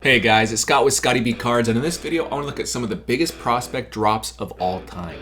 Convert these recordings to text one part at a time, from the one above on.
Hey guys, it's Scott with scottieb Cards, and in this video I want to look at some of the biggest prospect drops of all time.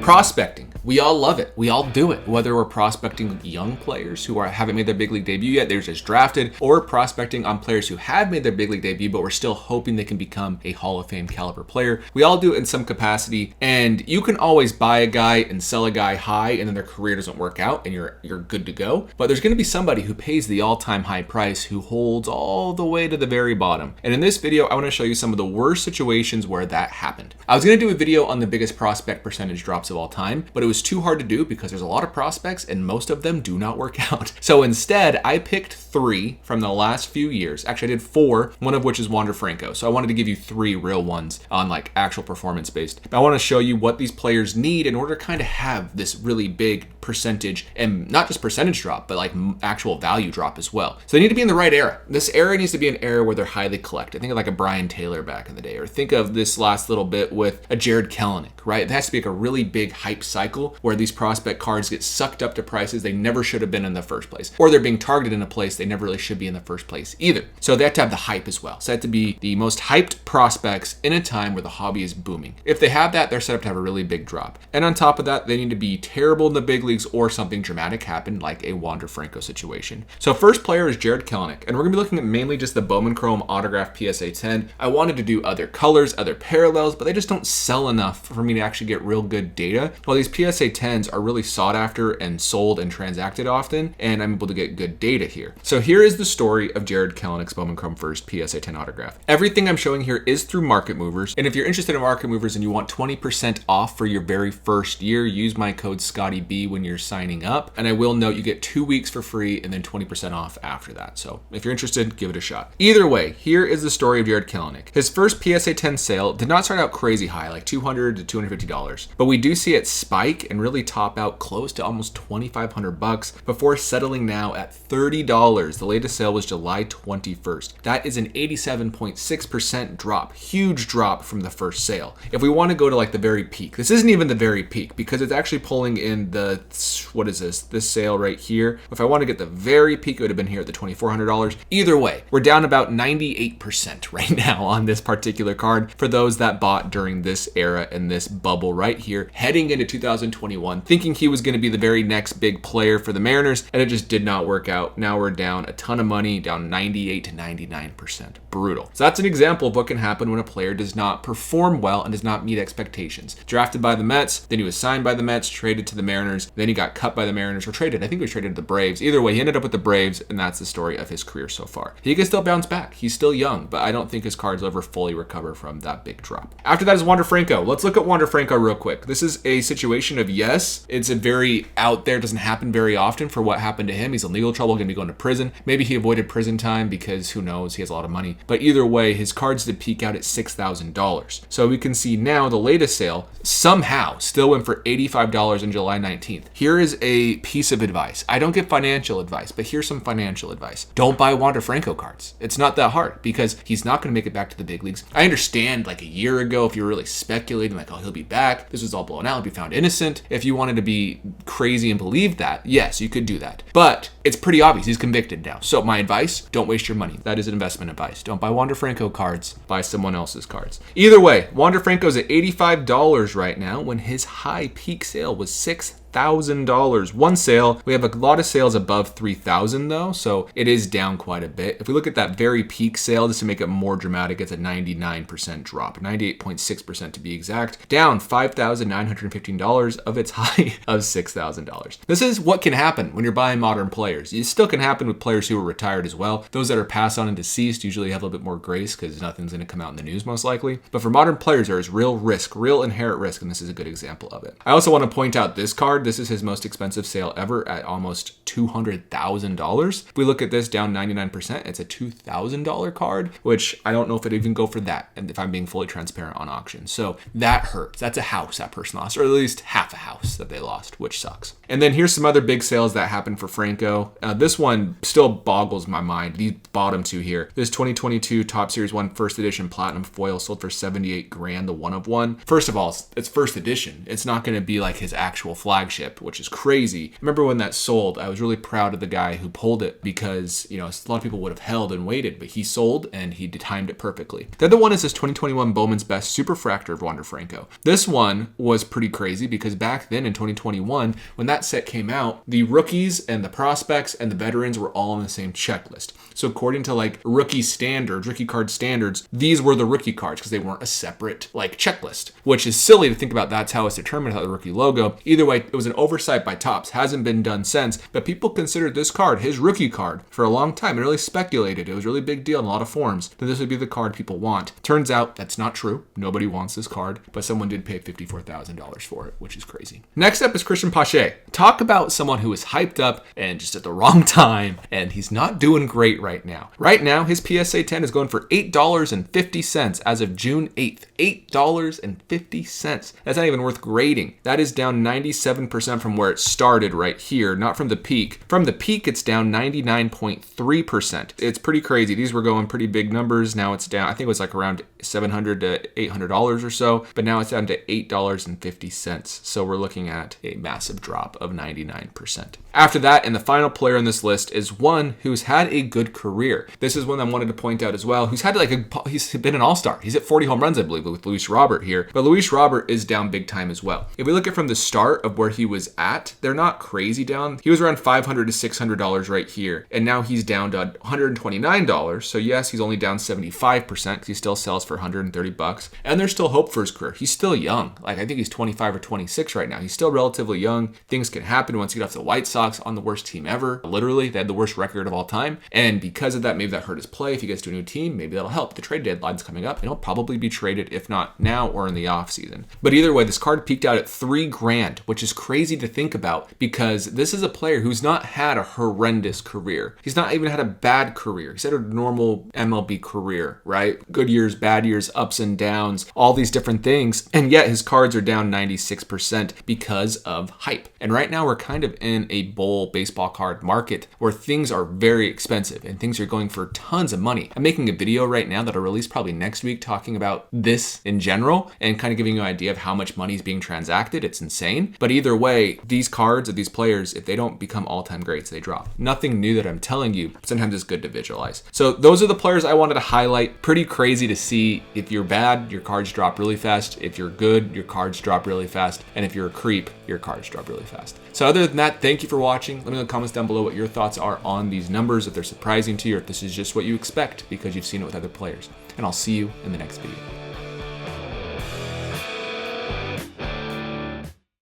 Prospecting. We all love it. We all do it. Whether we're prospecting young players who haven't made their big league debut yet, they're just drafted, or prospecting on players who have made their big league debut, but we're still hoping they can become a Hall of Fame caliber player. We all do it in some capacity, and you can always buy a guy and sell a guy high, and then their career doesn't work out, and you're good to go. But there's going to be somebody who pays the all-time high price who holds all the way to the very bottom. And in this video, I want to show you some of the worst situations where that happened. I was going to do a video on the biggest prospect percentage drops of all time, but it was too hard to do because there's a lot of prospects and most of them do not work out. So instead, I picked 3 from the last few years. Actually, I did 4, one of which is Franco. So I wanted to give you 3 real ones on like actual performance based. I want to show you what these players need in order to kind of have this really big percentage, and not just percentage drop, but like actual value drop as well. So they need to be in the right era. This era needs to be an era where they're highly collected. Think of like a Brian Taylor back in the day, or think of this last little bit with a Jared Kellnik, right? It has to be like a really big hype cycle where these prospect cards get sucked up to prices they never should have been in the first place, or they're being targeted in a place they never really should be in the first place either. So they have to have the hype as well. So they have to be the most hyped prospects in a time where the hobby is booming. If they have that, they're set up to have a really big drop. And on top of that, they need to be terrible in the big leagues or something dramatic happen like a Franco situation. So first player is Jared Kellnik, and we're gonna be looking at mainly just the Bowman Chrome autograph PSA 10. I wanted to do other colors, other parallels, but they just don't sell enough for me to actually get real good data. While these PSA 10s are really sought after and sold and transacted often, and I'm able to get good data here. So here is the story of Jared Kellnik's Bowman Chrome first PSA 10 autograph. Everything I'm showing here is through Market Movers, and if you're interested in Market Movers and you want 20% off for your very first year, use my code scottieb when you're signing up, and I will note you get 2 weeks for free and then 20% off after that. So if you're interested, give it a shot. Either way, here is the story of Jared Kellnik. His first PSA 10 sale did not start out crazy high, like $200 to $250, but we do see it spike and really top out close to almost $2,500 before settling now at $30. The latest sale was July 21st. That is an 87.6% drop, huge drop from the first sale. If we want to go to like the very peak, this isn't even the very peak because it's actually pulling in the, what is this sale right here. If I want to get the very peak, it would have been here at the $2,400. Either way, we're down about 98% right now on this particular card for those that bought during this era and this bubble right here, heading into 2021, thinking he was going to be the very next big player for the Mariners, and it just did not work out. Now we're down a ton of money, down 98 to 99%. Brutal. So that's an example of what can happen when a player does not perform well and does not meet expectations. Drafted by the Mets, then he was signed by the Mets, traded to the Mariners, then he got cut by the Mariners, or traded. I think he was traded to the Braves. Either way, he ended up with the Braves, and that's the story of his career so far. He can still bounce back. He's still young, but I don't think his cards will ever fully recover from that big drop. After that is Franco. Let's look at Franco real quick. This is a situation of, yes, it's a very out there, doesn't happen very often for what happened to him. He's in legal trouble, going to be going to prison. Maybe he avoided prison time because who knows, he has a lot of money. But either way, his cards did peak out at $6,000. So we can see now the latest sale somehow still went for $85 on July 19th. Here is a piece of advice. I don't give financial advice, but here's some financial advice. Don't buy Franco cards. It's not that hard because he's not going to make it back to the big leagues. I understand like a year ago, if you were really speculating like, oh, he'll be back, this was all blown out, he'll be found innocent. If you wanted to be crazy and believe that, yes, you could do that. But it's pretty obvious he's convicted now. So my advice, don't waste your money. That is investment advice. Don't buy Franco cards, buy someone else's cards. Either way, Franco's at $85 right now when his high peak sale was $6,000. One sale. We have a lot of sales above 3,000 though, so it is down quite a bit. If we look at that very peak sale, just to make it more dramatic, it's a 99% drop, 98.6% to be exact, down $5,915 of its high of $6,000. This is what can happen when you're buying modern players. It still can happen with players who are retired as well. Those that are passed on and deceased usually have a little bit more grace because nothing's going to come out in the news most likely. But for modern players, there is real risk, real inherent risk, and this is a good example of it. I also want to point out this card. This is his most expensive sale ever at almost $200,000. If we look at this down 99%, it's a $2,000 card, which I don't know if it'd even go for that, and if I'm being fully transparent on auction. So that hurts. That's a house that person lost, or at least half a house that they lost, which sucks. And then here's some other big sales that happened for Franco. This one still boggles my mind. These bottom two here. This 2022 Top Series 1 first edition platinum foil sold for $78,000, the one of one. First of all, it's first edition. It's not going to be like his actual flagship ship, which is crazy. Remember when that sold, I was really proud of the guy who pulled it because, you know, a lot of people would have held and waited, but he sold and he timed it perfectly. The other one is this 2021 Bowman's Best Superfractor of Wander Franco. This one was pretty crazy because back then in 2021, when that set came out, the rookies and the prospects and the veterans were all on the same checklist. So according to like rookie card standards, these were the rookie cards because they weren't a separate like checklist, which is silly to think about. That's how it's determined, how the rookie logo. Either way, it was an oversight by Topps. Hasn't been done since, but people considered this card his rookie card for a long time and really speculated. It was a really big deal in a lot of forums that this would be the card people want. Turns out that's not true. Nobody wants this card, but someone did pay $54,000 for it, which is crazy. Next up is Christian Pashe. Talk about someone who is hyped up and just at the wrong time, and he's not doing great right now. Right now, his PSA 10 is going for $8.50 as of June 8th. $8.50. That's not even worth grading. That is down 97% from where it started right here, not from the peak. From the peak, it's down 99.3%. It's pretty crazy. These were going pretty big numbers. Now it's down, I think it was like around $700 to $800 or so, but now it's down to $8.50. So we're looking at a massive drop of 99%. After that, and the final player on this list is one who's had a good career. This is one I wanted to point out as well, who's had he's been an all-star. He's at 40 home runs, I believe, with Luis Robert here, but Luis Robert is down big time as well. If we look at from the start of where he was at, they're not crazy down. He was around $500 to $600 right here, and now he's down to $129. So yes, he's only down 75% because he still sells for $130, and there's still hope for his career. He's still young. Like I think he's 25 or 26 right now. He's still relatively young. Things can happen once you get off the White Sox on the worst team ever. Literally, they had the worst record of all time, and because of that, maybe that hurt his play. If he gets to a new team, maybe that'll help. The trade deadline's coming up, and he'll probably be traded, if not now or in the off season. But either way, this card peaked out at $3,000, which is crazy to think about because this is a player who's not had a horrendous career. He's not even had a bad career. He's had a normal MLB career, right? Good years, bad years, ups and downs, all these different things, and yet his cards are down 96% because of hype. And right now, we're kind of in a bull baseball card market where things are very expensive and things are going for tons of money. I'm making a video right now that I'll release probably next week talking about this in general and kind of giving you an idea of how much money is being transacted. It's insane. But either way, these cards of these players, if they don't become all-time greats, they drop. Nothing new that I'm telling you, but sometimes it's good to visualize. So those are the players I wanted to highlight. Pretty crazy to see. If you're bad, your cards drop really fast. If you're good, your cards drop really fast. And if you're a creep, your cards drop really fast. So other than that, thank you for watching. Let me know in the comments down below what your thoughts are on these numbers, if they're surprising to you, or if this is just what you expect because you've seen it with other players. And I'll see you in the next video.